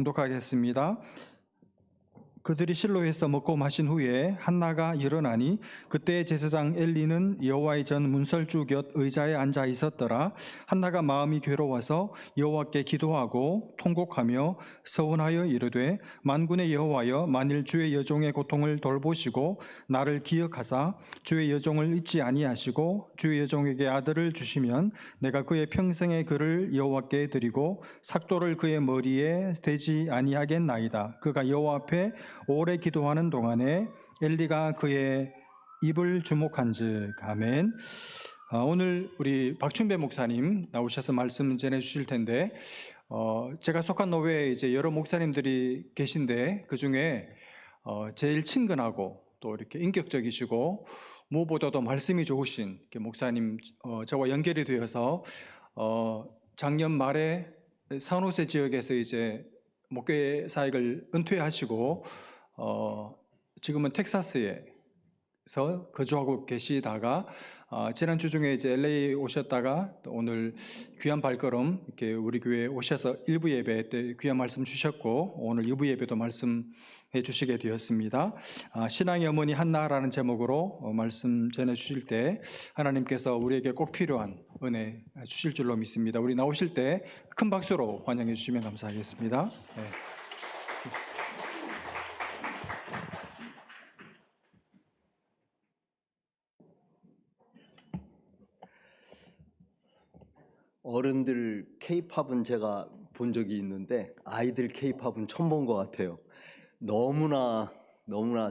봉독하겠습니다. 그들이 실로에서 먹고 마신 후에 한나가 일어나니 그때 제사장 엘리는 여호와의 전 문설주 곁 의자에 앉아 있었더라. 한나가 마음이 괴로워서 여호와께 기도하고 통곡하며 서원하여 이르되 만군의 여호와여, 만일 주의 여종의 고통을 돌보시고 나를 기억하사 주의 여종을 잊지 아니하시고 주의 여종에게 아들을 주시면 내가 그의 평생의 글을 여호와께 드리고 삭도를 그의 머리에 대지 아니하겠나이다. 그가 여호와 앞에 오래 기도하는 동안에 엘리가 그의 입을 주목한즉. 아멘. 오늘 우리 박충배 목사님 나오셔서 말씀 전해 주실 텐데, 제가 속한 노회에 이제 여러 목사님들이 계신데 그 중에 제일 친근하고 또 이렇게 인격적이시고 무엇보다도 말씀이 좋으신 목사님, 저와 연결이 되어서 작년 말에 산호세 지역에서 이제 목회 사역을 은퇴하시고 지금은 텍사스에서 거주하고 계시다가 지난주 중에 이제 LA 오셨다가 또 오늘 귀한 발걸음 이렇게 우리 교회에 오셔서 1부 예배 때 귀한 말씀 주셨고 오늘 2부 예배도 말씀해 주시게 되었습니다. 신앙의 어머니 한나라는 제목으로 말씀 전해 주실 때 하나님께서 우리에게 꼭 필요한 은혜 주실 줄로 믿습니다. 우리 나오실 때 큰 박수로 환영해 주시면 감사하겠습니다. 네. 어른들 K-팝은 제가 본 적이 있는데 아이들 K-팝은 처음 본 것 같아요. 너무나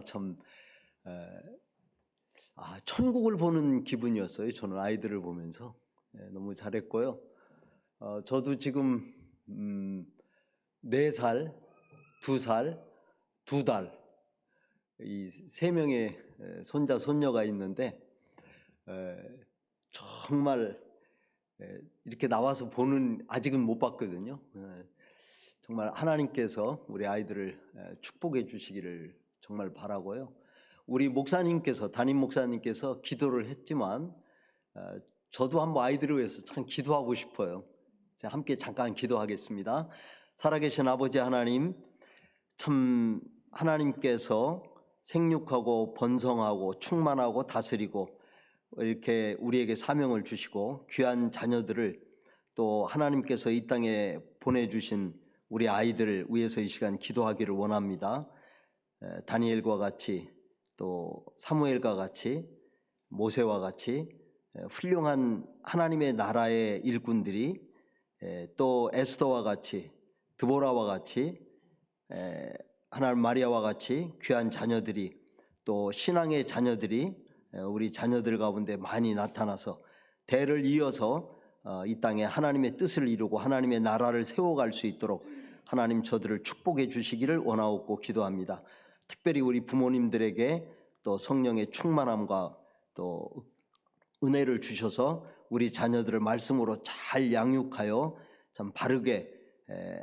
참 천국을 보는 기분이었어요. 저는 아이들을 보면서 너무 잘했고요. 저도 지금 4살, 2살, 2달 이 3명의 손자 손녀가 있는데 정말 이렇게 나와서 보는 아직은 못 봤거든요. 정말 하나님께서 우리 아이들을 축복해 주시기를 정말 바라고요. 우리 목사님께서 담임 목사님께서 기도를 했지만 저도 한번 아이들을 위해서 참 기도하고 싶어요. 자, 함께 잠깐 기도하겠습니다. 살아계신 아버지 하나님, 참 하나님께서 생육하고 번성하고 충만하고 다스리고 이렇게 우리에게 사명을 주시고 귀한 자녀들을 또 하나님께서 이 땅에 보내주신 우리 아이들을 위해서 이 시간 기도하기를 원합니다. 다니엘과 같이 또 사무엘과 같이 모세와 같이 훌륭한 하나님의 나라의 일꾼들이 또 에스더와 같이 드보라와 같이 하나님 마리아와 같이 귀한 자녀들이 또 신앙의 자녀들이 우리 자녀들 가운데 많이 나타나서 대를 이어서 이 땅에 하나님의 뜻을 이루고 하나님의 나라를 세워갈 수 있도록 하나님 저들을 축복해 주시기를 원하옵고 기도합니다. 특별히 우리 부모님들에게 또 성령의 충만함과 또 은혜를 주셔서 우리 자녀들을 말씀으로 잘 양육하여 참 바르게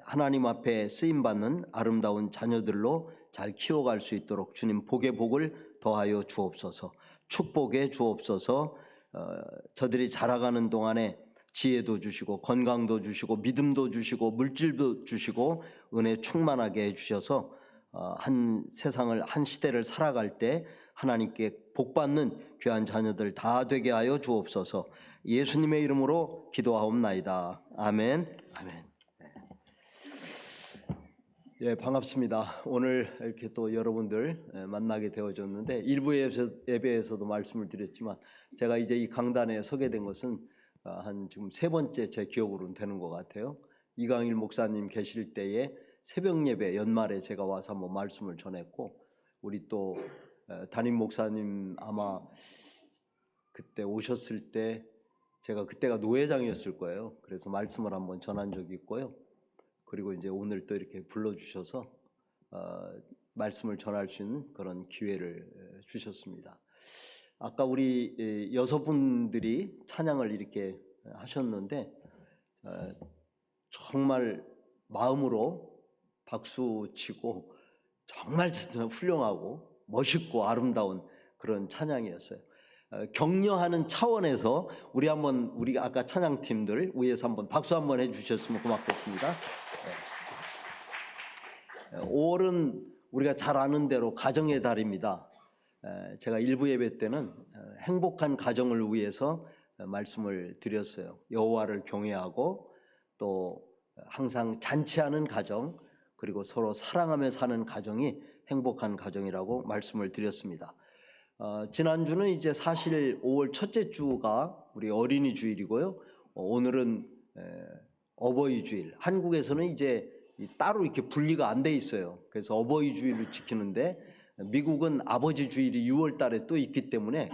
하나님 앞에 쓰임받는 아름다운 자녀들로 잘 키워갈 수 있도록 주님 복의 복을 더하여 주옵소서. 축복해 주옵소서. 저들이 자라가는 동안에 지혜도 주시고 건강도 주시고 믿음도 주시고 물질도 주시고 은혜 충만하게 해주셔서 한 세상을 한 시대를 살아갈 때 하나님께 복받는 귀한 자녀들 다 되게 하여 주옵소서. 예수님의 이름으로 기도하옵나이다. 아멘. 아멘. 예, 반갑습니다. 오늘 이렇게 또 여러분들 만나게 되어졌는데 일부 예배에서도 말씀을 드렸지만 제가 이제 이 강단에 서게 된 것은 한 지금 3번째 제 기억으로는 되는 것 같아요. 이강일 목사님 계실 때에 새벽 예배 연말에 제가 와서 한번 말씀을 전했고 우리 또 담임 목사님 아마 그때 오셨을 때 제가 그때가 노회장이었을 거예요. 그래서 말씀을 한번 전한 적이 있고요. 그리고 이제 오늘 또 이렇게 불러주셔서 말씀을 전할 수 있는 그런 기회를 주셨습니다. 아까 우리 6분들이 찬양을 이렇게 하셨는데 정말 마음으로 박수 치고 정말 훌륭하고 멋있고 아름다운 그런 찬양이었어요. 격려하는 차원에서 우리 아까 찬양팀들 위에서 한번 박수 한번 해주셨으면 고맙겠습니다. 5월은 우리가 잘 아는 대로 가정의 달입니다. 제가 일부 예배 때는 행복한 가정을 위해서 말씀을 드렸어요. 여호와를 경외하고 또 항상 잔치하는 가정, 그리고 서로 사랑하며 사는 가정이 행복한 가정이라고 말씀을 드렸습니다. 지난주는 이제 사실 5월 첫째 주가 우리 어린이 주일이고요. 오늘은 어버이 주일. 한국에서는 이제 따로 이렇게 분리가 안 돼 있어요. 그래서 어버이 주일을 지키는데 미국은 아버지 주일이 6월 달에 또 있기 때문에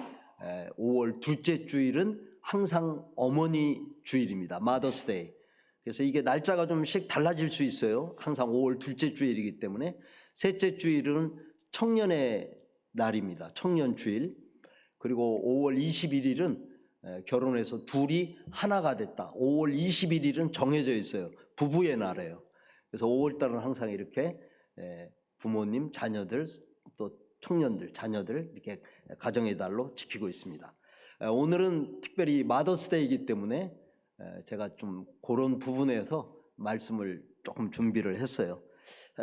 5월 둘째 주일은 항상 어머니 주일입니다. 마더스 데이. 그래서 이게 날짜가 좀씩 달라질 수 있어요. 항상 5월 둘째 주일이기 때문에. 셋째 주일은 청년의 날입니다. 청년 주일. 그리고 5월 21일은 결혼해서 둘이 하나가 됐다. 5월 21일은 정해져 있어요. 부부의 날이에요. 그래서 5월 달은 항상 이렇게 부모님, 자녀들, 또 청년들, 자녀들 이렇게 가정의 달로 지키고 있습니다. 오늘은 특별히 마더스데이이기 때문에 제가 좀 그런 부분에서 말씀을 조금 준비를 했어요.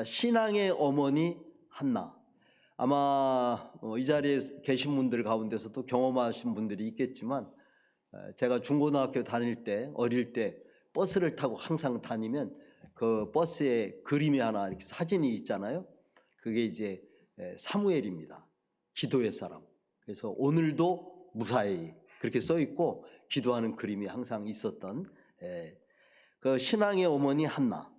신앙의 어머니 한나. 아마 이 자리에 계신 분들 가운데서도 경험하신 분들이 있겠지만, 제가 중고등학교 다닐 때, 어릴 때 버스를 타고 항상 다니면 그 버스에 그림이 하나 이렇게 사진이 있잖아요. 그게 이제 사무엘입니다. 기도의 사람. 그래서 오늘도 무사히 그렇게 써 있고 기도하는 그림이 항상 있었던 그 신앙의 어머니 한나.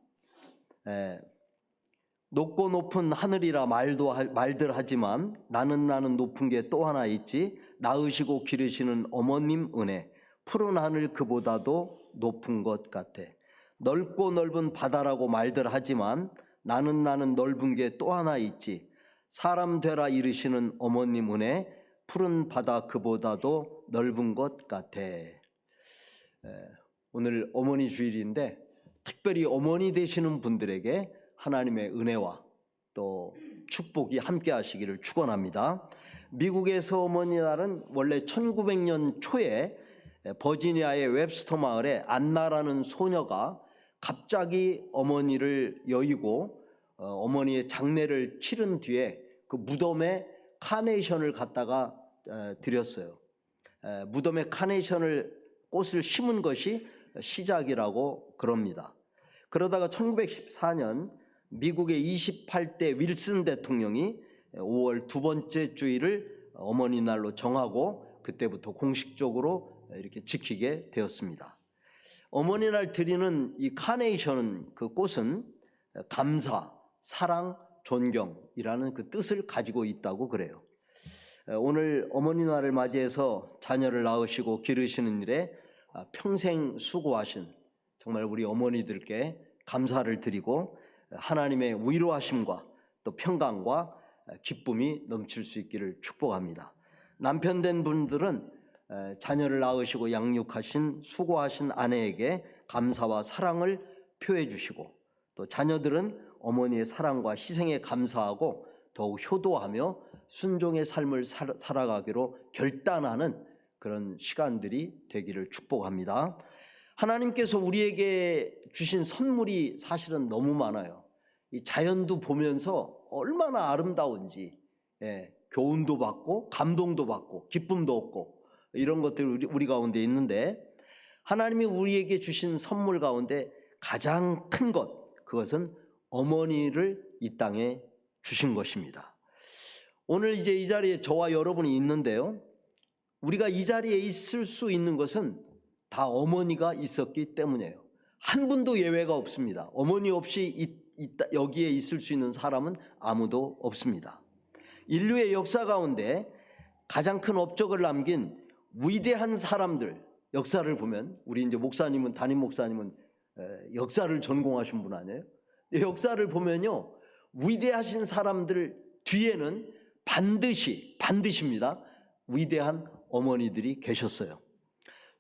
높고 높은 하늘이라 말들 하지만 나는 높은 게 또 하나 있지. 낳으시고 기르시는 어머님 은혜. 푸른 하늘 그보다도 높은 것 같아. 넓고 넓은 바다라고 말들 하지만 나는 넓은 게 또 하나 있지. 사람 되라 이르시는 어머님 은혜. 푸른 바다 그보다도 넓은 것 같아. 오늘 어머니 주일인데 특별히 어머니 되시는 분들에게 하나님의 은혜와 또 축복이 함께 하시기를 축원합니다. 미국에서 어머니 날은 원래 1900년 초에 버지니아의 웹스터 마을에 안나라는 소녀가 갑자기 어머니를 여의고 어머니의 장례를 치른 뒤에 그 무덤에 카네이션을 갖다가 드렸어요. 무덤에 카네이션을 꽃을 심은 것이 시작이라고 그럽니다. 그러다가 1914년 미국의 28대 윌슨 대통령이 5월 두 번째 주일을 어머니 날로 정하고 그때부터 공식적으로 이렇게 지키게 되었습니다. 어머니 날 드리는 이 카네이션, 그 꽃은 감사, 사랑, 존경이라는 그 뜻을 가지고 있다고 그래요. 오늘 어머니 날을 맞이해서 자녀를 낳으시고 기르시는 일에 평생 수고하신 정말 우리 어머니들께 감사를 드리고 하나님의 위로하심과 또 평강과 기쁨이 넘칠 수 있기를 축복합니다. 남편 된 분들은 자녀를 낳으시고 양육하신 수고하신 아내에게 감사와 사랑을 표해 주시고, 또 자녀들은 어머니의 사랑과 희생에 감사하고 더욱 효도하며 순종의 삶을 살아가기로 결단하는 그런 시간들이 되기를 축복합니다. 하나님께서 우리에게 주신 선물이 사실은 너무 많아요. 이 자연도 보면서 얼마나 아름다운지, 교훈도 받고 감동도 받고 기쁨도 얻고 이런 것들이 우리 가운데 있는데, 하나님이 우리에게 주신 선물 가운데 가장 큰 것, 그것은 어머니를 이 땅에 주신 것입니다. 오늘 이제 이 자리에 저와 여러분이 있는데요, 우리가 이 자리에 있을 수 있는 것은 다 어머니가 있었기 때문이에요. 한 분도 예외가 없습니다. 어머니 없이 여기에 있을 수 있는 사람은 아무도 없습니다. 인류의 역사 가운데 가장 큰 업적을 남긴 위대한 사람들, 역사를 보면, 우리 이제 목사님은, 담임 목사님은 역사를 전공하신 분 아니에요? 역사를 보면요, 위대하신 사람들 뒤에는 반드시입니다, 위대한 어머니들이 계셨어요.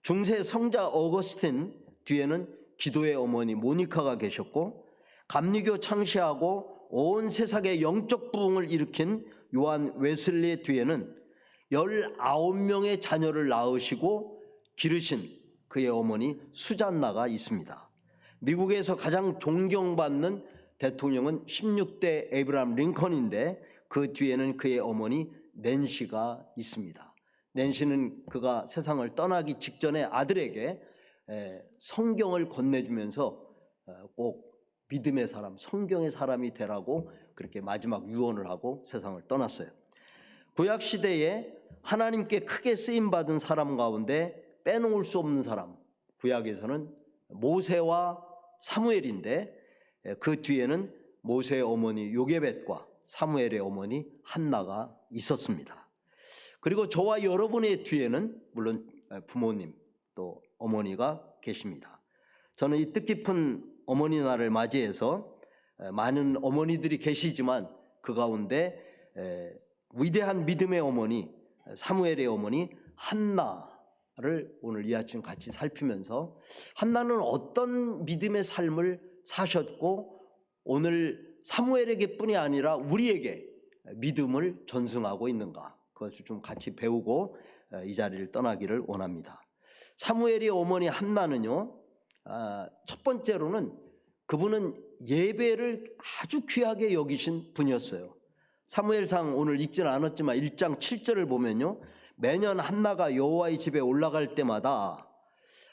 중세 성자 어거스틴 뒤에는 기도의 어머니 모니카가 계셨고, 감리교 창시하고 온 세상의 영적 부흥을 일으킨 요한 웨슬리 뒤에는 19명의 자녀를 낳으시고 기르신 그의 어머니 수잔나가 있습니다. 미국에서 가장 존경받는 대통령은 16대 에이브라함 링컨인데 그 뒤에는 그의 어머니 낸시가 있습니다. 낸시는 그가 세상을 떠나기 직전에 아들에게 성경을 건네주면서 꼭 믿음의 사람, 성경의 사람이 되라고 그렇게 마지막 유언을 하고 세상을 떠났어요. 구약 시대에 하나님께 크게 쓰임 받은 사람 가운데 빼놓을 수 없는 사람, 구약에서는 모세와 사무엘인데 그 뒤에는 모세의 어머니 요게벳과 사무엘의 어머니 한나가 있었습니다. 그리고 저와 여러분의 뒤에는 물론 부모님 또 어머니가 계십니다. 저는 이 뜻깊은 어머니 날을 맞이해서 많은 어머니들이 계시지만 그 가운데 위대한 믿음의 어머니 사무엘의 어머니 한나를 오늘 이 아침 같이 살피면서 한나는 어떤 믿음의 삶을 사셨고 오늘 사무엘에게 뿐이 아니라 우리에게 믿음을 전승하고 있는가, 그것을 좀 같이 배우고 이 자리를 떠나기를 원합니다. 사무엘의 어머니 한나는요, 첫 번째로는 그분은 예배를 아주 귀하게 여기신 분이었어요. 사무엘상 오늘 읽지는 않았지만 1장 7절을 보면요, 매년 한나가 여호와의 집에 올라갈 때마다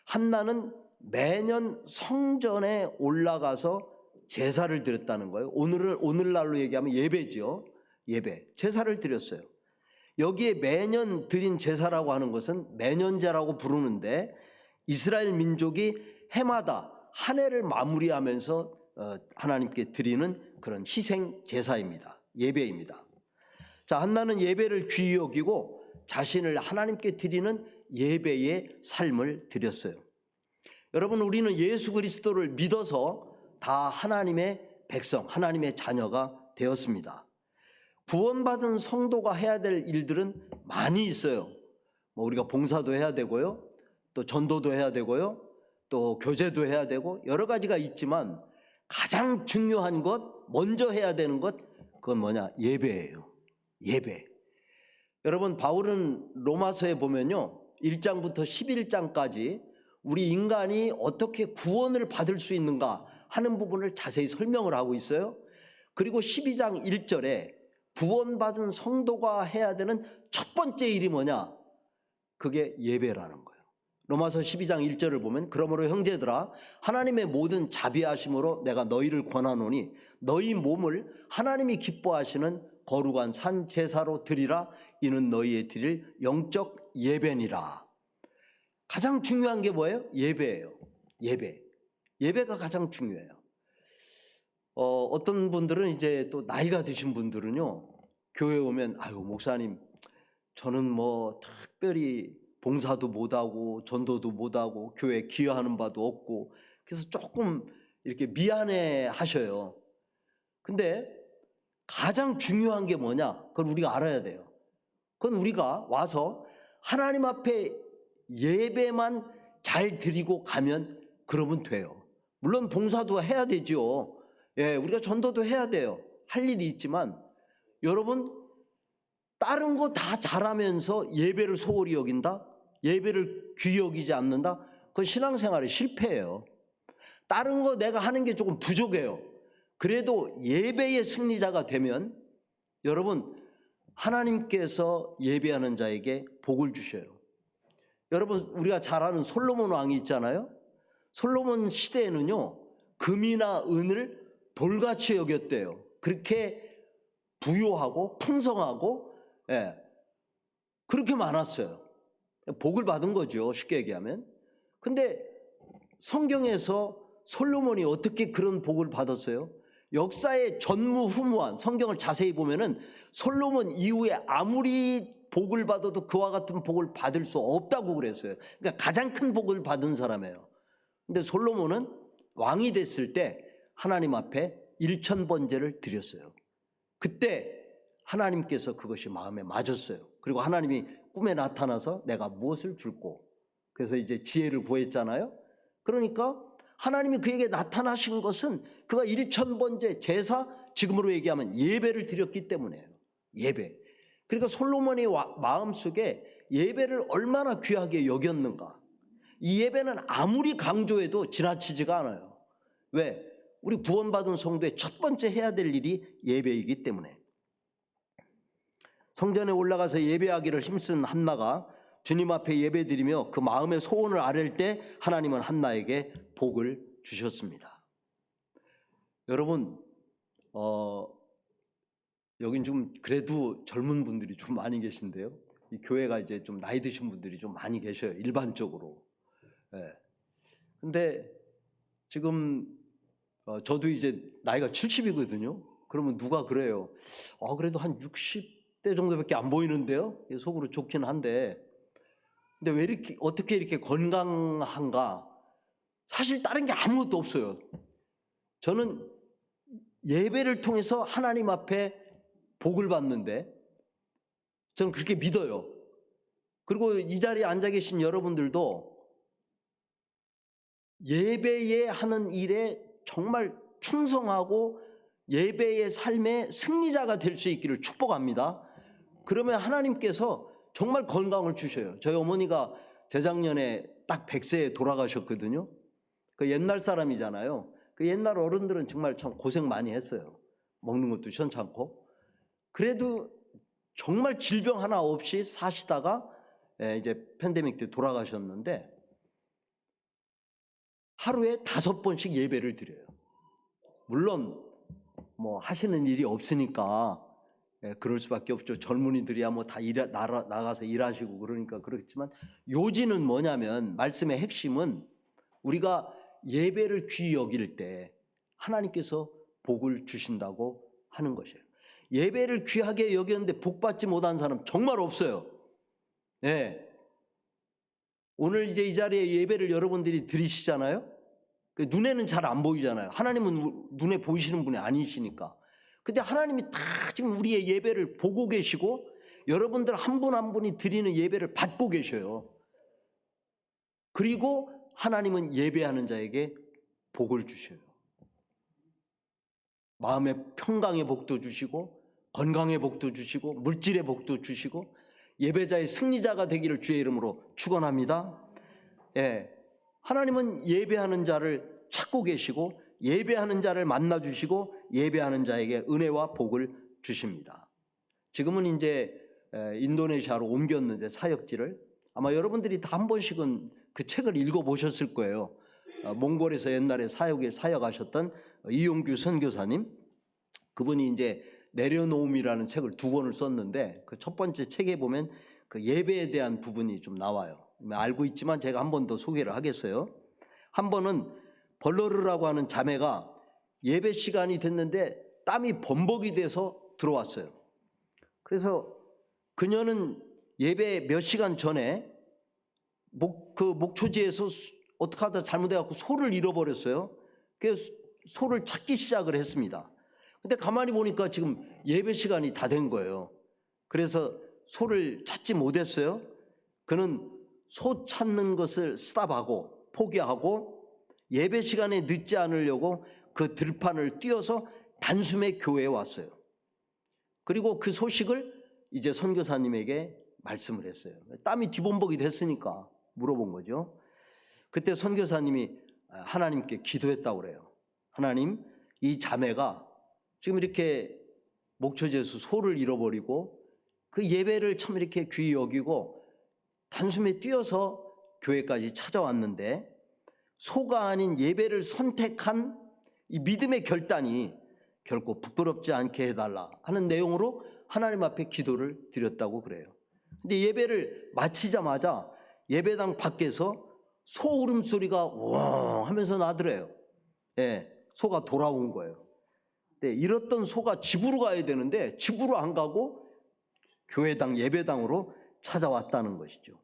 한나는 매년 성전에 올라가서 제사를 드렸다는 거예요. 오늘날로 얘기하면 예배죠. 예배, 제사를 드렸어요. 여기에 매년 드린 제사라고 하는 것은 매년제라고 부르는데 이스라엘 민족이 해마다 한 해를 마무리하면서 하나님께 드리는 그런 희생 제사입니다. 예배입니다. 자, 한나는 예배를 귀히 여기고 자신을 하나님께 드리는 예배의 삶을 드렸어요. 여러분, 우리는 예수 그리스도를 믿어서 다 하나님의 백성, 하나님의 자녀가 되었습니다. 구원받은 성도가 해야 될 일들은 많이 있어요. 우리가 봉사도 해야 되고요, 또 전도도 해야 되고요, 또 교제도 해야 되고 여러 가지가 있지만 가장 중요한 것, 먼저 해야 되는 것, 그건 뭐냐? 예배예요. 예배. 여러분, 바울은 로마서에 보면요, 1장부터 11장까지 우리 인간이 어떻게 구원을 받을 수 있는가 하는 부분을 자세히 설명을 하고 있어요. 그리고 12장 1절에 구원받은 성도가 해야 되는 첫 번째 일이 뭐냐? 그게 예배라는 거예요. 로마서 12장 1절을 보면 그러므로 형제들아 하나님의 모든 자비하심으로 내가 너희를 권하노니 너희 몸을 하나님이 기뻐하시는 거룩한 산 제사로 드리라. 이는 너희의 드릴 영적 예배니라. 가장 중요한 게 뭐예요? 예배예요. 예배. 예배가 가장 중요해요. 어떤 분들은 이제 또 나이가 드신 분들은요, 교회 오면 아유 목사님 저는 뭐 특별히 봉사도 못하고 전도도 못하고 교회 기여하는 바도 없고 그래서 조금 이렇게 미안해 하셔요. 근데 가장 중요한 게 뭐냐? 그걸 우리가 알아야 돼요. 그건 우리가 와서 하나님 앞에 예배만 잘 드리고 가면 그러면 돼요. 물론 봉사도 해야 되죠. 예, 우리가 전도도 해야 돼요. 할 일이 있지만 여러분, 다른 거 다 잘하면서 예배를 소홀히 여긴다? 예배를 귀히 여기지 않는다? 그건 신앙생활의 실패예요. 다른 거 내가 하는 게 조금 부족해요. 그래도 예배의 승리자가 되면 여러분, 하나님께서 예배하는 자에게 복을 주셔요. 여러분, 우리가 잘 아는 솔로몬 왕이 있잖아요. 솔로몬 시대에는요, 금이나 은을 돌같이 여겼대요. 그렇게 부유하고 풍성하고, 예, 그렇게 많았어요. 복을 받은 거죠, 쉽게 얘기하면. 근데 성경에서 솔로몬이 어떻게 그런 복을 받았어요? 역사의 전무후무한, 성경을 자세히 보면은 솔로몬 이후에 아무리 복을 받아도 그와 같은 복을 받을 수 없다고 그랬어요. 그러니까 가장 큰 복을 받은 사람이에요. 근데 솔로몬은 왕이 됐을 때 하나님 앞에 1000번제를 드렸어요. 그때 하나님께서 그것이 마음에 맞았어요. 그리고 하나님이 꿈에 나타나서 내가 무엇을 줄꼬, 그래서 이제 지혜를 구했잖아요. 그러니까 하나님이 그에게 나타나신 것은 그가 1000번제 제사, 지금으로 얘기하면 예배를 드렸기 때문이에요. 예배. 그러니까 솔로몬의 마음속에 예배를 얼마나 귀하게 여겼는가. 이 예배는 아무리 강조해도 지나치지가 않아요. 왜? 우리 구원받은 성도의 첫 번째 해야 될 일이 예배이기 때문에 성전에 올라가서 예배하기를 힘쓴 한나가 주님 앞에 예배드리며 그 마음의 소원을 아뢰을 때 하나님은 한나에게 복을 주셨습니다. 여러분, 여긴 좀 그래도 젊은 분들이 좀 많이 계신데요. 이 교회가 이제 좀 나이 드신 분들이 좀 많이 계셔요. 일반적으로. 예. 근데 지금 저도 이제 나이가 70이거든요. 그러면 누가 그래요? 그래도 한 60대 정도밖에 안 보이는데요. 속으로 좋긴 한데. 근데 왜 이렇게 어떻게 이렇게 건강한가? 사실 다른 게 아무것도 없어요. 저는 예배를 통해서 하나님 앞에 복을 받는데 저는 그렇게 믿어요. 그리고 이 자리에 앉아 계신 여러분들도 예배에 하는 일에 정말 충성하고 예배의 삶의 승리자가 될 수 있기를 축복합니다. 그러면 하나님께서 정말 건강을 주셔요. 저희 어머니가 재작년에 딱 100세에 돌아가셨거든요. 그 옛날 사람이잖아요. 그 옛날 어른들은 정말 참 고생 많이 했어요. 먹는 것도 시원찮고. 그래도 정말 질병 하나 없이 사시다가 이제 팬데믹 때 돌아가셨는데 하루에 5번씩 예배를 드려요. 물론 뭐 하시는 일이 없으니까 그럴 수밖에 없죠. 젊은이들이야 뭐 다 나가서 일하시고 그러니까 그렇지만 요지는 뭐냐면 말씀의 핵심은 우리가 예배를 귀히 여길 때 하나님께서 복을 주신다고 하는 것이에요. 예배를 귀하게 여겼는데 복 받지 못한 사람 정말 없어요. 네. 오늘 이제 이 자리에 예배를 여러분들이 드리시잖아요. 눈에는 잘 안 보이잖아요. 하나님은 눈에 보이시는 분이 아니시니까. 근데 하나님이 다 지금 우리의 예배를 보고 계시고 여러분들 한 분 한 분이 드리는 예배를 받고 계셔요. 그리고 하나님은 예배하는 자에게 복을 주셔요. 마음의 평강의 복도 주시고 건강의 복도 주시고 물질의 복도 주시고 예배자의 승리자가 되기를 주의 이름으로 축원합니다. 예, 하나님은 예배하는 자를 찾고 계시고 예배하는 자를 만나 주시고 예배하는 자에게 은혜와 복을 주십니다. 지금은 이제 인도네시아로 옮겼는데 사역지를 아마 여러분들이 다 한 번씩은 그 책을 읽어보셨을 거예요. 몽골에서 옛날에 사역하셨던 이용규 선교사님, 그분이 이제 내려놓음이라는 책을 2권을 썼는데 그 첫 번째 책에 보면 그 예배에 대한 부분이 좀 나와요. 알고 있지만 제가 한 번 더 소개를 하겠어요. 한 번은 벌러르라고 하는 자매가 예배 시간이 됐는데 땀이 범벅이 돼서 들어왔어요. 그래서 그녀는 예배 몇 시간 전에 그 목초지에서 어떻게 하다 잘못해갖고 소를 잃어버렸어요. 그래서 소를 찾기 시작을 했습니다. 근데 가만히 보니까 지금 예배 시간이 다 된 거예요. 그래서 소를 찾지 못했어요. 그는 소 찾는 것을 스탑하고 포기하고 예배 시간에 늦지 않으려고 그 들판을 뛰어서 단숨에 교회에 왔어요. 그리고 그 소식을 이제 선교사님에게 말씀을 했어요. 땀이 뒤범벅이 됐으니까 물어본 거죠. 그때 선교사님이 하나님께 기도했다고 그래요. 하나님, 이 자매가 지금 이렇게 목초지에서 소를 잃어버리고 그 예배를 참 이렇게 귀히 여기고 단숨에 뛰어서 교회까지 찾아왔는데 소가 아닌 예배를 선택한 이 믿음의 결단이 결코 부끄럽지 않게 해달라 하는 내용으로 하나님 앞에 기도를 드렸다고 그래요. 근데 예배를 마치자마자 예배당 밖에서 소 울음소리가 와 하면서 나더래요. 예, 소가 돌아온 거예요. 네, 잃었던 소가 집으로 가야 되는데 집으로 안 가고 교회당 예배당으로 찾아왔다는 것이죠.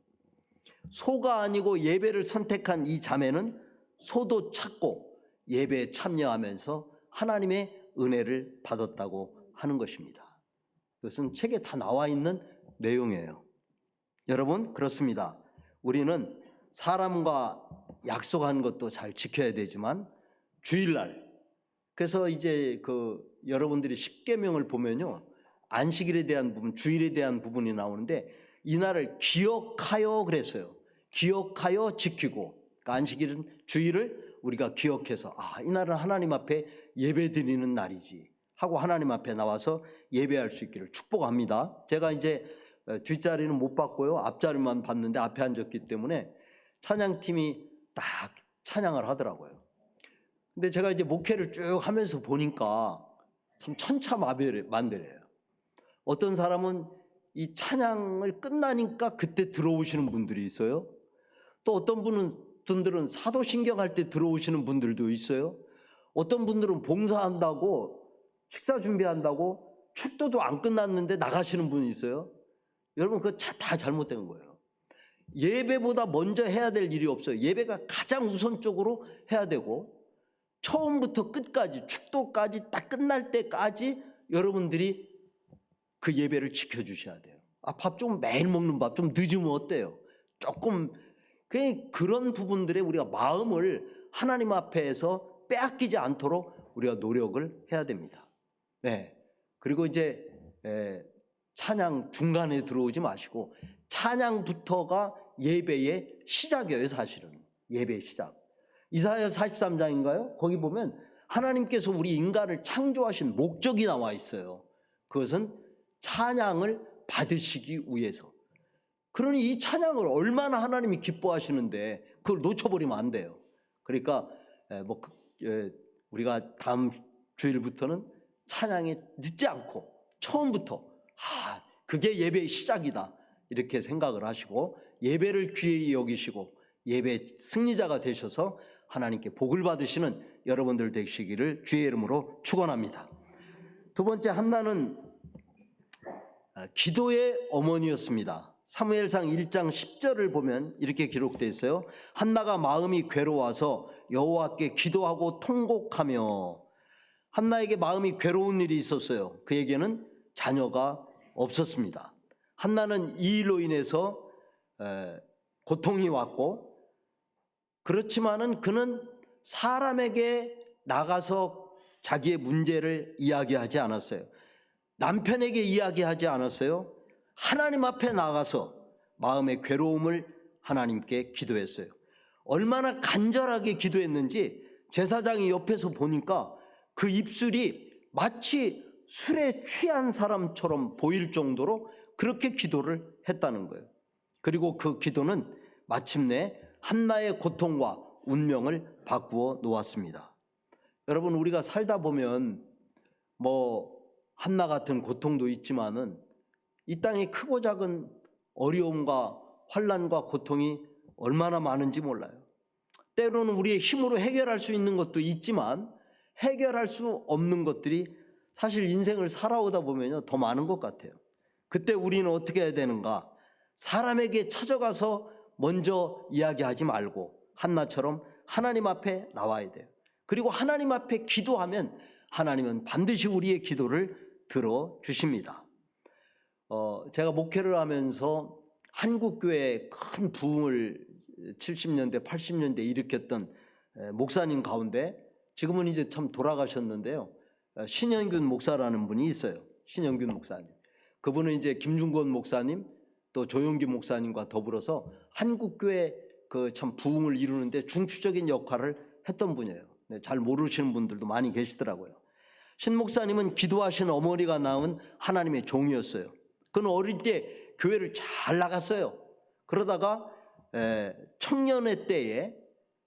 소가 아니고 예배를 선택한 이 자매는 소도 찾고 예배에 참여하면서 하나님의 은혜를 받았다고 하는 것입니다. 이것은 책에 다 나와 있는 내용이에요. 여러분, 그렇습니다. 우리는 사람과 약속한 것도 잘 지켜야 되지만 주일날, 그래서 이제 여러분들이 십계명을 보면요, 안식일에 대한 부분, 주일에 대한 부분이 나오는데 이날을 기억하여 그랬어요. 기억하여 지키고, 그러니까 안식일은 주일을 우리가 기억해서 이날은 하나님 앞에 예배드리는 날이지 하고 하나님 앞에 나와서 예배할 수 있기를 축복합니다. 제가 이제 뒷자리는 못 봤고요. 앞자리만 봤는데 앞에 앉았기 때문에 찬양팀이 딱 찬양을 하더라고요. 근데 제가 이제 목회를 쭉 하면서 보니까 참 천차만별이에요. 어떤 사람은 이 찬양을 끝나니까 그때 들어오시는 분들이 있어요. 또 어떤 분들은 사도신경 할 때 들어오시는 분들도 있어요. 어떤 분들은 봉사한다고 식사 준비한다고 축도도 안 끝났는데 나가시는 분이 있어요. 여러분 그거 다 잘못된 거예요. 예배보다 먼저 해야 될 일이 없어요. 예배가 가장 우선적으로 해야 되고 처음부터 끝까지 축도까지 딱 끝날 때까지 여러분들이 그 예배를 지켜주셔야 돼요. 밥 좀 매일 먹는 밥 좀 늦으면 어때요? 조금 그런 부분들에 우리가 마음을 하나님 앞에서 빼앗기지 않도록 우리가 노력을 해야 됩니다. 네. 그리고 이제 찬양 중간에 들어오지 마시고 찬양부터가 예배의 시작이에요. 사실은 예배의 시작. 이사야 43장인가요? 거기 보면 하나님께서 우리 인간을 창조하신 목적이 나와 있어요. 그것은 찬양을 받으시기 위해서. 그러니 이 찬양을 얼마나 하나님이 기뻐하시는데 그걸 놓쳐버리면 안 돼요. 그러니까 우리가 다음 주일부터는 찬양에 늦지 않고 처음부터 그게 예배의 시작이다 이렇게 생각을 하시고 예배를 귀히 여기시고 예배 승리자가 되셔서 하나님께 복을 받으시는 여러분들 되시기를 주의 이름으로 축원합니다. 두 번째, 한나는 기도의 어머니였습니다. 사무엘상 1장 10절을 보면 이렇게 기록되어 있어요. 한나가 마음이 괴로워서 여호와께 기도하고 통곡하며. 한나에게 마음이 괴로운 일이 있었어요. 그에게는 자녀가 없었습니다. 한나는 이 일로 인해서 고통이 왔고, 그렇지만은 그는 사람에게 나가서 자기의 문제를 이야기하지 않았어요. 남편에게 이야기하지 않았어요. 하나님 앞에 나가서 마음의 괴로움을 하나님께 기도했어요. 얼마나 간절하게 기도했는지 제사장이 옆에서 보니까 그 입술이 마치 술에 취한 사람처럼 보일 정도로 그렇게 기도를 했다는 거예요. 그리고 그 기도는 마침내 한나의 고통과 운명을 바꾸어 놓았습니다. 여러분, 우리가 살다 보면 한나 같은 고통도 있지만은 이 땅에 크고 작은 어려움과 환난과 고통이 얼마나 많은지 몰라요. 때로는 우리의 힘으로 해결할 수 있는 것도 있지만 해결할 수 없는 것들이 사실 인생을 살아오다 보면요 더 많은 것 같아요. 그때 우리는 어떻게 해야 되는가? 사람에게 찾아가서 먼저 이야기하지 말고 한나처럼 하나님 앞에 나와야 돼요. 그리고 하나님 앞에 기도하면 하나님은 반드시 우리의 기도를 들어주십니다. 제가 목회를 하면서 한국교회에 큰 부흥을 70년대 80년대 일으켰던 목사님 가운데 지금은 이제 참 돌아가셨는데요, 신영균 목사라는 분이 있어요. 신영균 목사님. 그분은 이제 김중권 목사님 또 조용기 목사님과 더불어서 한국교회 그 참 부흥을 이루는데 중추적인 역할을 했던 분이에요. 잘 모르시는 분들도 많이 계시더라고요. 신 목사님은 기도하신 어머니가 낳은 하나님의 종이었어요. 그는 어릴 때 교회를 잘 나갔어요. 그러다가 청년의 때에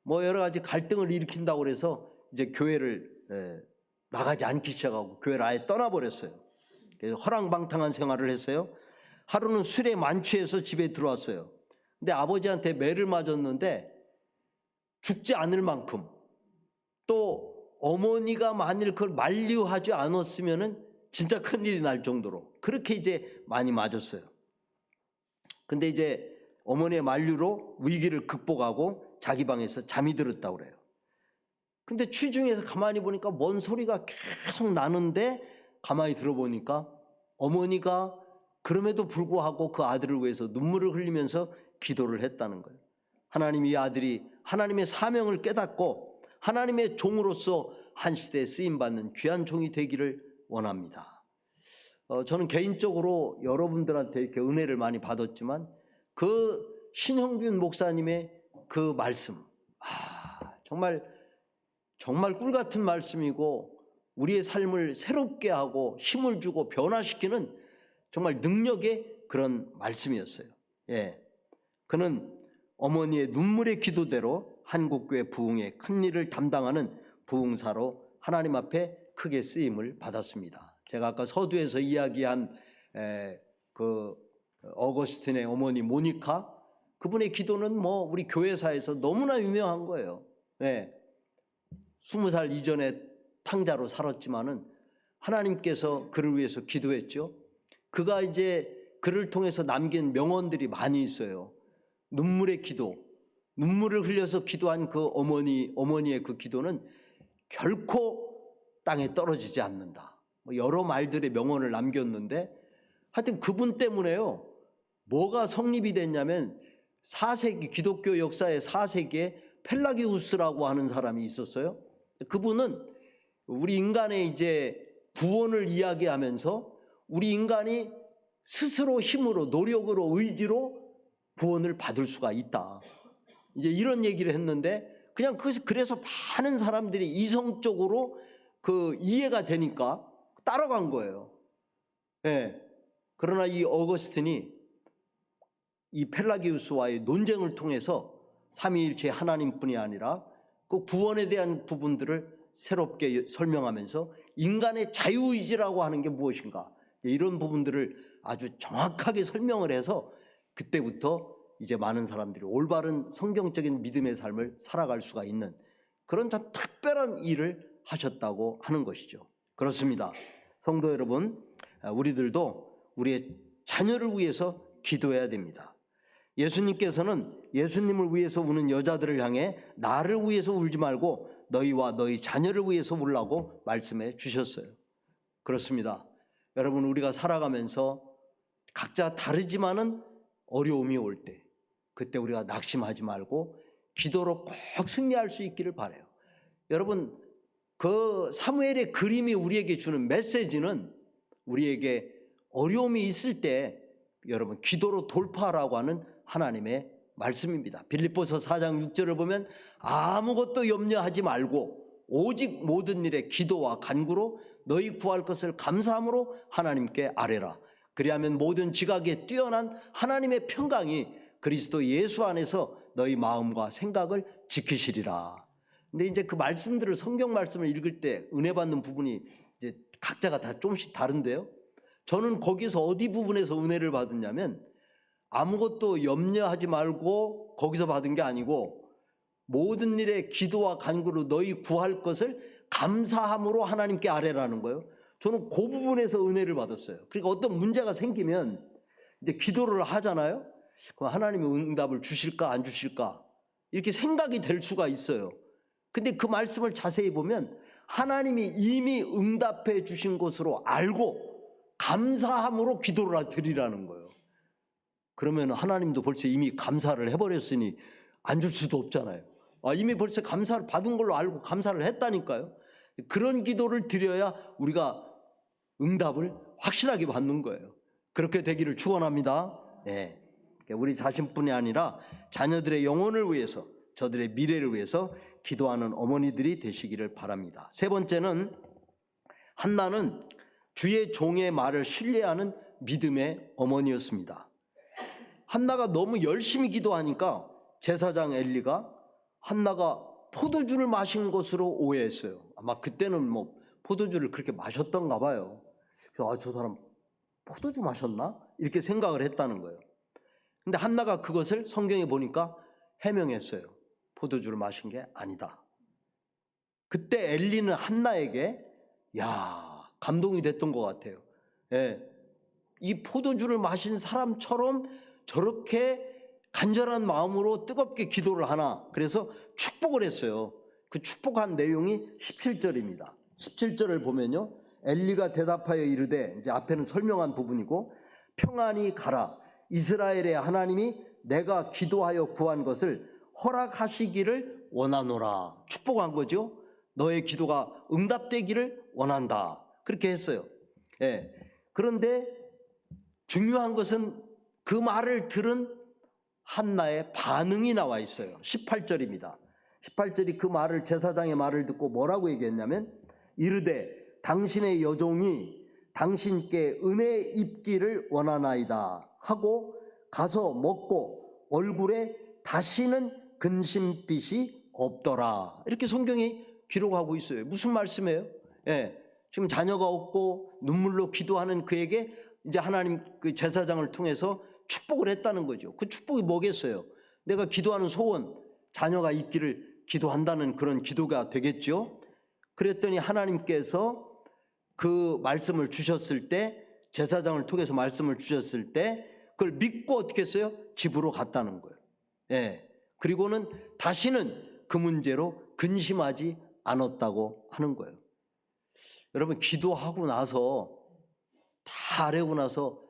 여러 가지 갈등을 일으킨다고 그래서 이제 교회를 나가지 않기 시작하고 교회를 아예 떠나버렸어요. 그래서 허랑방탕한 생활을 했어요. 하루는 술에 만취해서 집에 들어왔어요. 근데 아버지한테 매를 맞았는데 죽지 않을 만큼, 또 어머니가 만일 그걸 만류하지 않았으면은 진짜 큰일이 날 정도로 그렇게 이제 많이 맞았어요. 근데 이제 어머니의 만류로 위기를 극복하고 자기 방에서 잠이 들었다고 그래요. 근데 취중에서 가만히 보니까 뭔 소리가 계속 나는데 가만히 들어보니까 어머니가 그럼에도 불구하고 그 아들을 위해서 눈물을 흘리면서 기도를 했다는 거예요. 하나님, 이 아들이 하나님의 사명을 깨닫고 하나님의 종으로서 한 시대에 쓰임받는 귀한 종이 되기를 원합니다. 저는 개인적으로 여러분들한테 이렇게 은혜를 많이 받았지만 그 신형균 목사님의 그 말씀, 정말 정말 꿀 같은 말씀이고 우리의 삶을 새롭게 하고 힘을 주고 변화시키는 정말 능력의 그런 말씀이었어요. 예. 그는 어머니의 눈물의 기도대로 한국교회 부흥의 큰 일을 담당하는 부흥사로 하나님 앞에 크게 쓰임을 받았습니다. 제가 아까 서두에서 이야기한 그 어거스틴의 어머니 모니카, 그분의 기도는 뭐 우리 교회사에서 너무나 유명한 거예요. 예. 20살 이전에 탕자로 살았지만은 하나님께서 그를 위해서 기도했죠. 그가 이제 그를 통해서 남긴 명언들이 많이 있어요. 눈물의 기도, 눈물을 흘려서 기도한 그 어머니의 그 기도는 결코 땅에 떨어지지 않는다. 여러 말들의 명언을 남겼는데 하여튼 그분 때문에요. 뭐가 성립이 됐냐면 4세기 기독교 역사의 4세기에 펠라기우스라고 하는 사람이 있었어요. 그분은 우리 인간의 이제 구원을 이야기하면서 우리 인간이 스스로 힘으로 노력으로 의지로 구원을 받을 수가 있다. 이제 이런 얘기를 했는데 그냥 그래서 많은 사람들이 이성적으로 그 이해가 되니까 따라간 거예요. 예. 그러나 이 어거스틴이 이 펠라기우스와의 논쟁을 통해서 삼위일체 하나님뿐이 아니라 그 구원에 대한 부분들을 새롭게 설명하면서 인간의 자유의지라고 하는 게 무엇인가, 이런 부분들을 아주 정확하게 설명을 해서 그때부터 이제 많은 사람들이 올바른 성경적인 믿음의 삶을 살아갈 수가 있는 그런 참 특별한 일을 하셨다고 하는 것이죠. 그렇습니다. 성도 여러분, 우리들도 우리의 자녀를 위해서 기도해야 됩니다. 예수님께서는 예수님을 위해서 우는 여자들을 향해 나를 위해서 울지 말고 너희와 너희 자녀를 위해서 울라고 말씀해 주셨어요. 그렇습니다. 여러분, 우리가 살아가면서 각자 다르지만은 어려움이 올 때, 그때 우리가 낙심하지 말고 기도로 꼭 승리할 수 있기를 바라요. 여러분, 그 사무엘의 그림이 우리에게 주는 메시지는 우리에게 어려움이 있을 때 여러분 기도로 돌파하라고 하는 하나님의 말씀입니다. 빌립보서 4장 6절을 보면 아무것도 염려하지 말고 오직 모든 일에 기도와 간구로 너희 구할 것을 감사함으로 하나님께 아뢰라. 그리하면 모든 지각에 뛰어난 하나님의 평강이 그리스도 예수 안에서 너희 마음과 생각을 지키시리라. 근데 이제 그 말씀들을, 성경 말씀을 읽을 때 은혜 받는 부분이 이제 각자가 다 조금씩 다른데요. 저는 거기서 어디 부분에서 은혜를 받았냐면 아무것도 염려하지 말고 거기서 받은 게 아니고 모든 일에 기도와 간구로 너희 구할 것을 감사함으로 하나님께 아뢰라는 거예요. 저는 그 부분에서 은혜를 받았어요. 그러니까 어떤 문제가 생기면 이제 기도를 하잖아요. 그럼 하나님이 응답을 주실까 안 주실까 이렇게 생각이 될 수가 있어요. 근데 그 말씀을 자세히 보면 하나님이 이미 응답해 주신 것으로 알고 감사함으로 기도를 드리라는 거예요. 그러면 하나님도 벌써 이미 감사를 해버렸으니 안 줄 수도 없잖아요. 이미 벌써 감사를 받은 걸로 알고 감사를 했다니까요. 그런 기도를 드려야 우리가 응답을 확실하게 받는 거예요. 그렇게 되기를 축원합니다. 네. 우리 자신뿐이 아니라 자녀들의 영혼을 위해서, 저들의 미래를 위해서 기도하는 어머니들이 되시기를 바랍니다. 세 번째는 한나는 주의 종의 말을 신뢰하는 믿음의 어머니였습니다. 한나가 너무 열심히 기도하니까 제사장 엘리가 한나가 포도주를 마신 것으로 오해했어요. 아마 그때는 뭐 포도주를 그렇게 마셨던가 봐요. 그래서 저 사람 포도주 마셨나? 이렇게 생각을 했다는 거예요. 근데 한나가 그것을 성경에 보니까 해명했어요. 포도주를 마신 게 아니다. 그때 엘리는 한나에게 감동이 됐던 것 같아요. 예. 이 포도주를 마신 사람처럼 저렇게 간절한 마음으로 뜨겁게 기도를 하나. 그래서 축복을 했어요. 그 축복한 내용이 17절입니다. 17절을 보면요, 엘리가 대답하여 이르되, 이제 앞에는 설명한 부분이고, 평안히 가라. 이스라엘의 하나님이 내가 기도하여 구한 것을 허락하시기를 원하노라. 축복한 거죠. 너의 기도가 응답되기를 원한다. 그렇게 했어요. 예. 그런데 중요한 것은 그 말을 들은 한나의 반응이 나와 있어요. 18절입니다. 18절이 그 말을 제사장의 말을 듣고 뭐라고 얘기했냐면 이르되 당신의 여종이 당신께 은혜 입기를 원하나이다 하고 가서 먹고 얼굴에 다시는 근심빛이 없더라. 이렇게 성경이 기록하고 있어요. 무슨 말씀이에요? 예, 지금 자녀가 없고 눈물로 기도하는 그에게 이제 하나님 그 제사장을 통해서 축복을 했다는 거죠. 그 축복이 뭐겠어요? 내가 기도하는 소원, 자녀가 있기를 기도한다는 그런 기도가 되겠죠. 그랬더니 하나님께서 그 말씀을 주셨을 때, 제사장을 통해서 말씀을 주셨을 때 그걸 믿고 어떻게 했어요? 집으로 갔다는 거예요. 예. 그리고는 다시는 그 문제로 근심하지 않았다고 하는 거예요. 여러분, 기도하고 나서 다 아뢰고 나서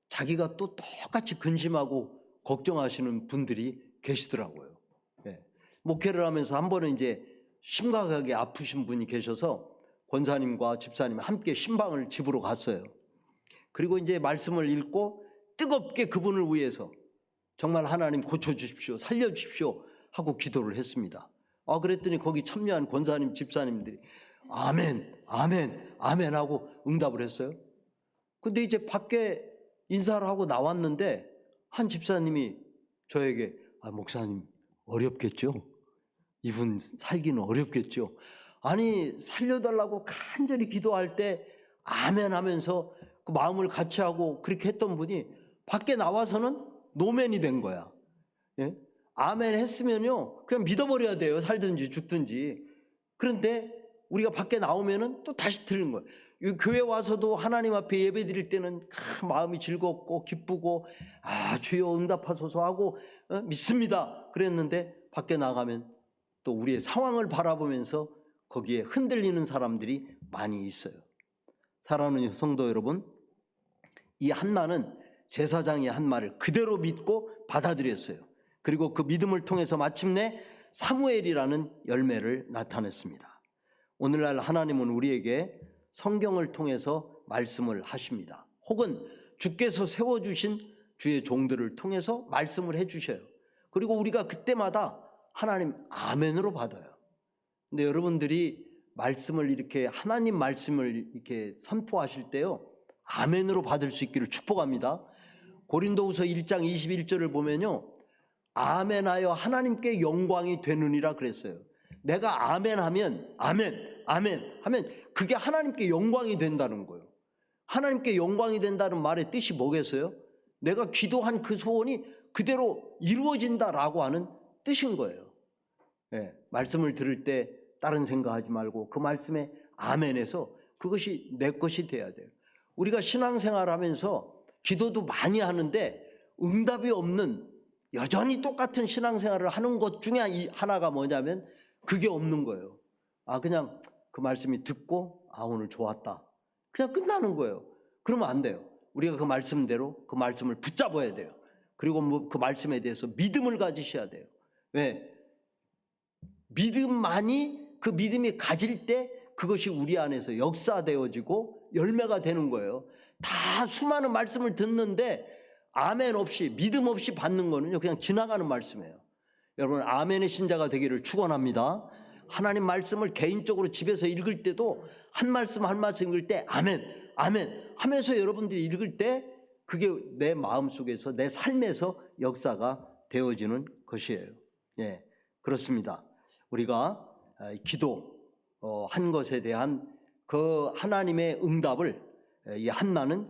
자기가 또 똑같이 근심하고 걱정하시는 분들이 계시더라고요. 예. 목회를 하면서 한 번은 이제 심각하게 아프신 분이 계셔서 권사님과 집사님 함께 신방을 집으로 갔어요. 그리고 이제 말씀을 읽고 뜨겁게 그분을 위해서 정말 하나님 고쳐주십시오, 살려주십시오 하고 기도를 했습니다. 그랬더니 거기 참여한 권사님, 집사님들이 아멘, 아멘, 아멘 하고 응답을 했어요. 근데 이제 밖에 인사를 하고 나왔는데 한 집사님이 저에게 목사님 어렵겠죠? 이분 살기는 어렵겠죠? 아니, 살려달라고 간절히 기도할 때 아멘 하면서 그 마음을 같이 하고 그렇게 했던 분이 밖에 나와서는 노맨이 된 거야. 예? 아멘 했으면요 그냥 믿어버려야 돼요. 살든지 죽든지. 그런데 우리가 밖에 나오면은 또 다시 틀린 거예요. 교회 와서도 하나님 앞에 예배 드릴 때는 마음이 즐겁고 기쁘고 주여 응답하소서 하고 믿습니다 그랬는데 밖에 나가면 또 우리의 상황을 바라보면서 거기에 흔들리는 사람들이 많이 있어요. 사랑하는 성도 여러분, 이 한나는 제사장의 한 말을 그대로 믿고 받아들였어요. 그리고 그 믿음을 통해서 마침내 사무엘이라는 열매를 나타냈습니다. 오늘날 하나님은 우리에게 성경을 통해서 말씀을 하십니다. 혹은 주께서 세워주신 주의 종들을 통해서 말씀을 해주셔요. 그리고 우리가 그때마다 하나님 아멘으로 받아요. 근데 여러분들이 말씀을 이렇게 하나님 말씀을 이렇게 선포하실 때요 아멘으로 받을 수 있기를 축복합니다. 고린도후서 1장 21절을 보면요 아멘하여 하나님께 영광이 되느니라 그랬어요. 내가 아멘하면 아멘 하면 그게 하나님께 영광이 된다는 거예요. 하나님께 영광이 된다는 말의 뜻이 뭐겠어요? 내가 기도한 그 소원이 그대로 이루어진다라고 하는 뜻인 거예요. 네, 말씀을 들을 때 다른 생각하지 말고 그 말씀에 아멘해서 그것이 내 것이 돼야 돼요. 우리가 신앙생활 하면서 기도도 많이 하는데 응답이 없는 여전히 똑같은 신앙생활을 하는 것 중에 하나가 뭐냐면 그게 없는 거예요. 그냥 그 말씀이 듣고 오늘 좋았다 그냥 끝나는 거예요. 그러면 안 돼요. 우리가 그 말씀대로 그 말씀을 붙잡아야 돼요. 그리고 그 말씀에 대해서 믿음을 가지셔야 돼요. 왜? 믿음만이 그 믿음이 가질 때 그것이 우리 안에서 역사되어지고 열매가 되는 거예요. 다 수많은 말씀을 듣는데 아멘 없이 믿음 없이 받는 거는요 그냥 지나가는 말씀이에요. 여러분 아멘의 신자가 되기를 축원합니다. 하나님 말씀을 개인적으로 집에서 읽을 때도 한 말씀 한 말씀 읽을 때 아멘 아멘 하면서 여러분들이 읽을 때 그게 내 마음속에서 내 삶에서 역사가 되어지는 것이에요. 예, 그렇습니다. 우리가 기도한 것에 대한 그 하나님의 응답을 이 한나는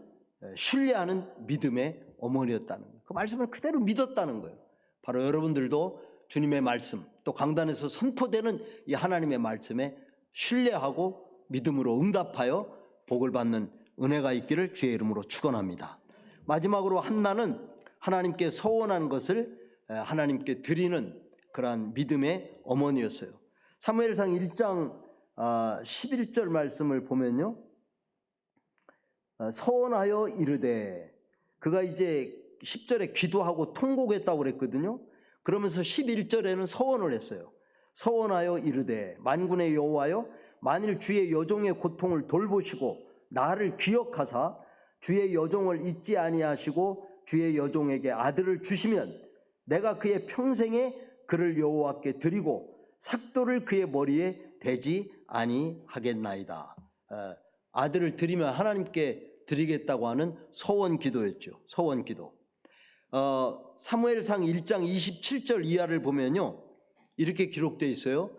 신뢰하는 믿음의 어머니였다는 거예요. 그 말씀을 그대로 믿었다는 거예요. 바로 여러분들도 주님의 말씀 또 강단에서 선포되는 이 하나님의 말씀에 신뢰하고 믿음으로 응답하여 복을 받는 은혜가 있기를 주의 이름으로 축원합니다. 마지막으로 한나는 하나님께 서원한 것을 하나님께 드리는 그러한 믿음의 어머니였어요. 사무엘상 1장 11절 말씀을 보면요 서원하여 이르되 그가 이제 10절에 기도하고 통곡했다고 그랬거든요. 그러면서 11절에는 서원을 했어요. 서원하여 이르되 만군의 여호와여 만일 주의 여종의 고통을 돌보시고 나를 기억하사 주의 여종을 잊지 아니하시고 주의 여종에게 아들을 주시면 내가 그의 평생에 그를 여호와께 드리고 삭도를 그의 머리에 대지 아니하겠나이다. 아들을 드리면 하나님께 드리겠다고 하는 서원 기도였죠. 서원 기도. 사무엘상 1장 27절 이하를 보면요, 이렇게 기록되어 있어요.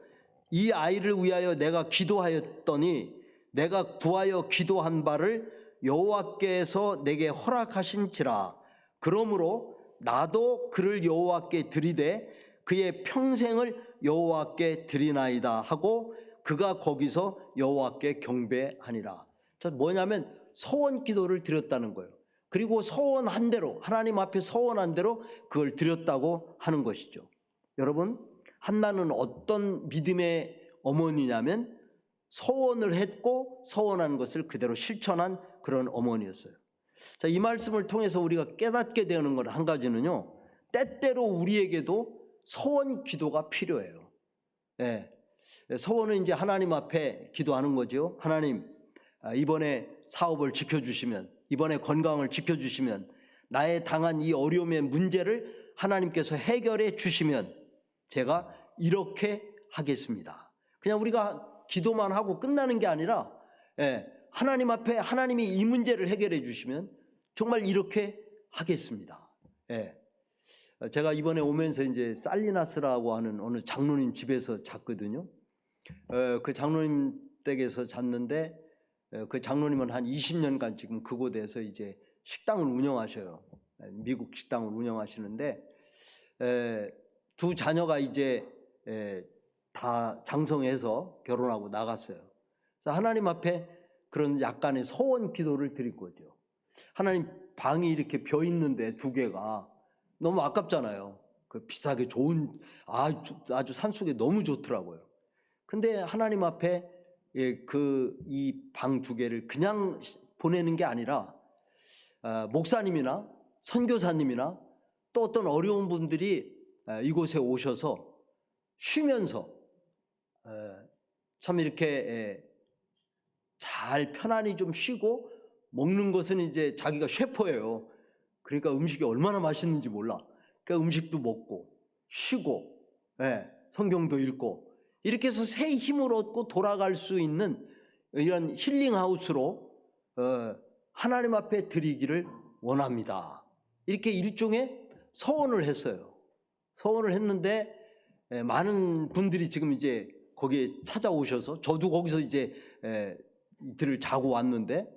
이 아이를 위하여 내가 기도하였더니 내가 구하여 기도한 바를 여호와께서 내게 허락하신지라. 그러므로 나도 그를 여호와께 드리되 그의 평생을 여호와께 드리나이다 하고 그가 거기서 여호와께 경배하니라. 자, 뭐냐면 서원 기도를 드렸다는 거예요. 그리고 서원한 대로, 하나님 앞에 서원한 대로 그걸 드렸다고 하는 것이죠. 여러분, 한나는 어떤 믿음의 어머니냐면 서원을 했고 서원한 것을 그대로 실천한 그런 어머니였어요. 자, 이 말씀을 통해서 우리가 깨닫게 되는 것 한 가지는요, 때때로 우리에게도 서원 기도가 필요해요. 예. 서원은 이제 하나님 앞에 기도하는 거죠. 하나님, 이번에 사업을 지켜주시면, 이번에 건강을 지켜주시면, 나의 당한 이 어려움의 문제를 하나님께서 해결해 주시면 제가 이렇게 하겠습니다. 그냥 우리가 기도만 하고 끝나는 게 아니라, 하나님 앞에 하나님이 이 문제를 해결해 주시면 정말 이렇게 하겠습니다. 제가 이번에 오면서 이제 살리나스라고 하는 어느 장로님 집에서 잤거든요. 그 장로님 댁에서 잤는데, 그 장로님은 한 20년간 지금 그곳에서 이제 식당을 운영하셔요. 미국 식당을 운영하시는데, 두 자녀가 이제 다 장성해서 결혼하고 나갔어요. 그래서 하나님 앞에 그런 약간의 서원 기도를 드린 거죠. 하나님, 방이 이렇게 비어 있는데 두 개가 너무 아깝잖아요. 그 비싸게 좋은, 아주 산속에 너무 좋더라고요. 근데 하나님 앞에 이 방 두 개를 그냥 보내는 게 아니라, 목사님이나 선교사님이나 또 어떤 어려운 분들이 이곳에 오셔서 쉬면서 참 이렇게 잘 편안히 좀 쉬고, 먹는 것은 이제 자기가 셰프예요. 그러니까 음식이 얼마나 맛있는지 몰라. 그러니까 음식도 먹고 쉬고, 성경도 읽고, 이렇게 해서 새 힘을 얻고 돌아갈 수 있는 이런 힐링하우스로 하나님 앞에 드리기를 원합니다. 이렇게 일종의 서원을 했어요. 서원을 했는데 많은 분들이 지금 이제 거기에 찾아오셔서, 저도 거기서 이제 이틀을 자고 왔는데,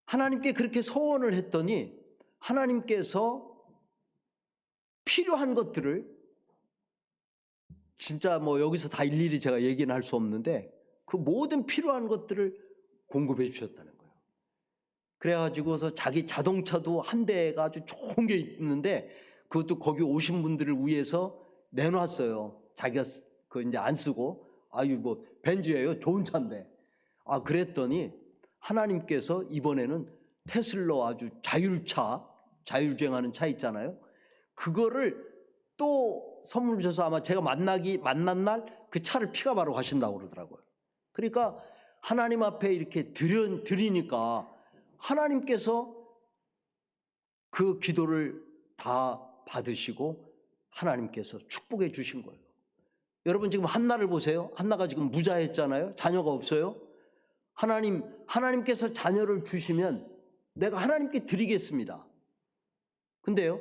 하나님께 그렇게 서원을 했더니 하나님께서 필요한 것들을, 진짜 뭐 여기서 다 일일이 제가 얘기는 할 수 없는데, 그 모든 필요한 것들을 공급해 주셨다는 거예요. 그래가지고서 자기 자동차도 한 대가 아주 좋은 게 있는데 그것도 거기 오신 분들을 위해서 내놨어요. 자기가 그 이제 안 쓰고, 뭐 벤츠예요, 좋은 차인데. 그랬더니 하나님께서 이번에는 테슬라 아주 자율주행하는 차 있잖아요. 그거를 또 선물 주셔서 아마 제가 만난 날 그 차를 픽업하러 가신다고 그러더라고요. 그러니까 하나님 앞에 이렇게 드리니까 하나님께서 그 기도를 다 받으시고 하나님께서 축복해 주신 거예요. 여러분, 지금 한나를 보세요. 한나가 지금 무자했잖아요. 자녀가 없어요. 하나님께서 자녀를 주시면 내가 하나님께 드리겠습니다. 근데요,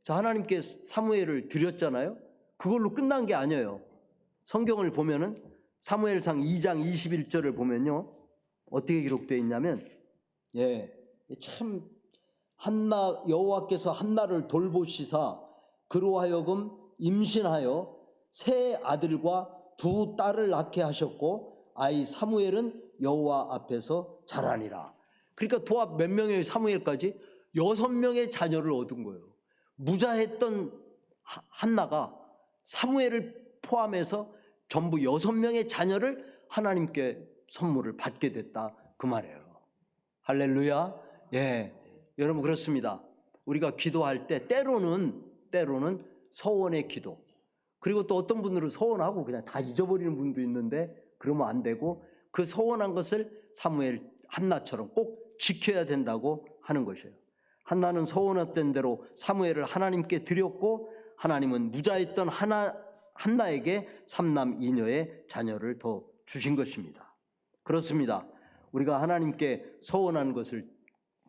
자, 하나님께 사무엘을 드렸잖아요. 그걸로 끝난 게 아니에요. 성경을 보면은 사무엘상 2장 21절을 보면요, 어떻게 기록되어 있냐면, 참 한나, 여호와께서 한나를 돌보시사 그로 하여금 임신하여 세 아들과 두 딸을 낳게 하셨고, 아이 사무엘은 여호와 앞에서 자라니라. 그러니까 도합 몇 명의 사무엘까지 6명의 자녀를 얻은 거예요. 무자했던 한나가 사무엘을 포함해서 전부 6명의 자녀를 하나님께 선물을 받게 됐다, 그 말이에요. 할렐루야. 여러분, 그렇습니다. 우리가 기도할 때 때로는 서원의 기도, 그리고 또 어떤 분들은 서원하고 그냥 다 잊어버리는 분도 있는데 그러면 안 되고, 그 서원한 것을 사무엘 한나처럼 꼭 지켜야 된다고 하는 것이에요. 한나는 서원했던 대로 사무엘을 하나님께 드렸고, 하나님은 무자했던 한나에게 3남 2녀의 자녀를 더 주신 것입니다. 그렇습니다. 우리가 하나님께 서원한 것을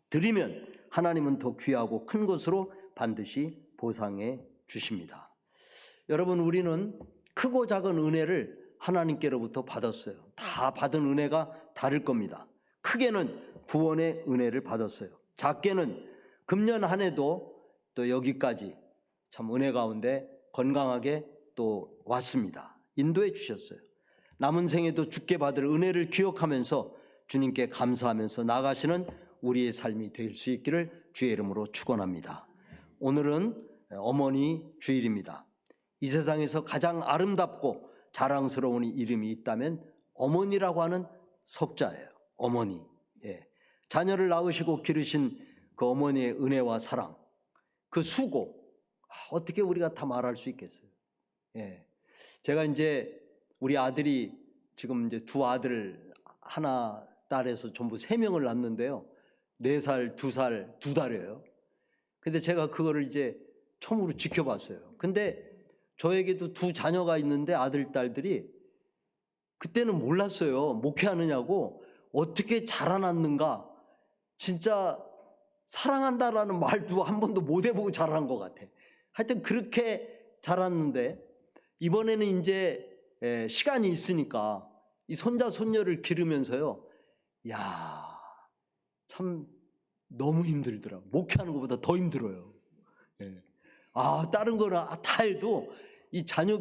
드리면 하나님은 더 귀하고 큰 것으로 반드시 보상해 주십니다. 여러분, 우리는 크고 작은 은혜를 하나님께로부터 받았어요. 다 받은 은혜가 다를 겁니다. 크게는 구원의 은혜를 받았어요. 작게는 금년 한 해도 또 여기까지 참 은혜 가운데 건강하게 또 왔습니다. 인도해 주셨어요. 남은 생에도 주께 받을 은혜를 기억하면서 주님께 감사하면서 나아가시는 우리의 삶이 될 수 있기를 주의 이름으로 축원합니다. 오늘은 어머니 주일입니다. 이 세상에서 가장 아름답고 자랑스러운 이름이 있다면 어머니라고 하는 석자예요. 어머니. 자녀를 낳으시고 기르신 그 어머니의 은혜와 사랑, 그 수고, 어떻게 우리가 다 말할 수 있겠어요? 제가 이제 우리 아들이 지금 이제 두 아들, 하나 딸에서 전부 3명을 낳는데요. 4살, 2살, 2달이에요. 근데 제가 그거를 이제 처음으로 지켜봤어요. 근데 저에게도 2 자녀가 있는데 아들, 딸들이 그때는 몰랐어요. 목회하느냐고 어떻게 자라났는가. 진짜 사랑한다라는 말도 한 번도 못 해보고 자란 것 같아. 하여튼 그렇게 자랐는데 이번에는 이제 시간이 있으니까 이 손자 손녀를 기르면서요. 야, 참 너무 힘들더라고. 목회하는 것보다 더 힘들어요. 다른 거나 다 해도 이 자녀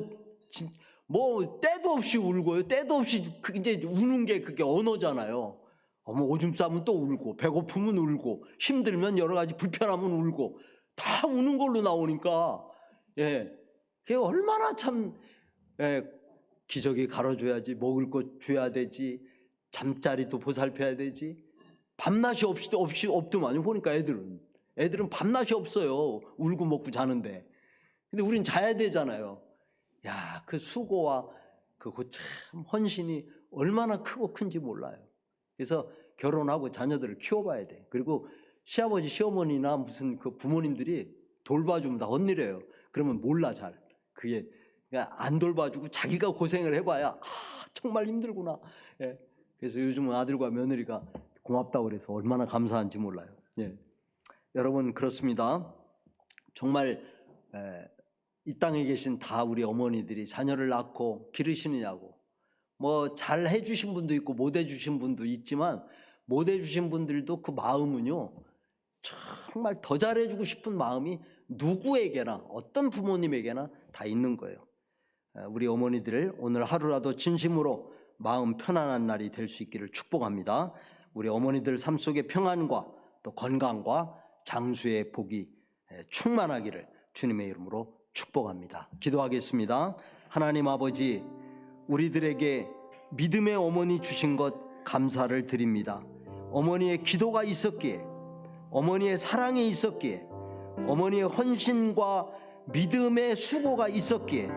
뭐 때도 없이 울고요. 때도 없이 이제 우는 게 그게 언어잖아요. 오줌 싸면 또 울고, 배고프면 울고, 힘들면 여러 가지 불편하면 울고, 다 우는 걸로 나오니까 그게 얼마나 참 기저귀 갈아줘야지, 먹을 거 줘야 되지, 잠자리도 보살펴야 되지. 밤낮이 없더만요. 보니까 애들은 밤낮이 없어요. 울고 먹고 자는데. 근데 우린 자야 되잖아요. 야, 그 수고와 그 참 헌신이 얼마나 크고 큰지 몰라요. 그래서 결혼하고 자녀들을 키워봐야 돼. 그리고 시아버지, 시어머니나 무슨 그 부모님들이 돌봐주면 다 언니래요. 그러면 몰라 잘. 그게 그러니까 안 돌봐주고 자기가 고생을 해봐야 정말 힘들구나. 그래서 요즘은 아들과 며느리가 고맙다고 그래서 얼마나 감사한지 몰라요. 여러분, 그렇습니다. 정말 이 땅에 계신 다 우리 어머니들이 자녀를 낳고 기르시느냐고 뭐 잘 해주신 분도 있고 못 해주신 분도 있지만 못 해주신 분들도 그 마음은요 정말 더 잘해주고 싶은 마음이 누구에게나 어떤 부모님에게나 다 있는 거예요. 우리 어머니들 오늘 하루라도 진심으로 마음 편안한 날이 될 수 있기를 축복합니다. 우리 어머니들 삶 속에 평안과 또 건강과 장수의 복이 충만하기를 주님의 이름으로 축복합니다. 기도하겠습니다. 하나님 아버지, 우리들에게 믿음의 어머니 주신 것 감사를 드립니다. 어머니의 기도가 있었기에, 어머니의 사랑이 있었기에, 어머니의 헌신과 믿음의 수고가 있었기에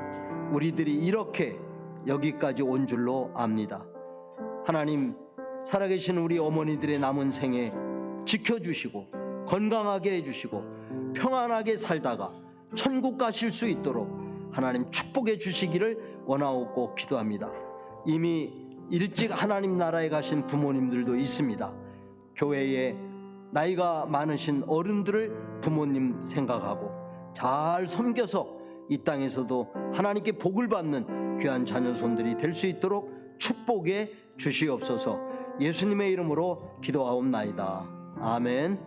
우리들이 이렇게 여기까지 온 줄로 압니다. 하나님, 살아계신 우리 어머니들의 남은 생에 지켜주시고 건강하게 해주시고 평안하게 살다가 천국 가실 수 있도록 하나님 축복해 주시기를 원하옵고 기도합니다. 이미 일찍 하나님 나라에 가신 부모님들도 있습니다. 교회에 나이가 많으신 어른들을 부모님 생각하고 잘 섬겨서 이 땅에서도 하나님께 복을 받는 귀한 자녀손들이 될 수 있도록 축복해 주시옵소서. 예수님의 이름으로 기도하옵나이다. 아멘.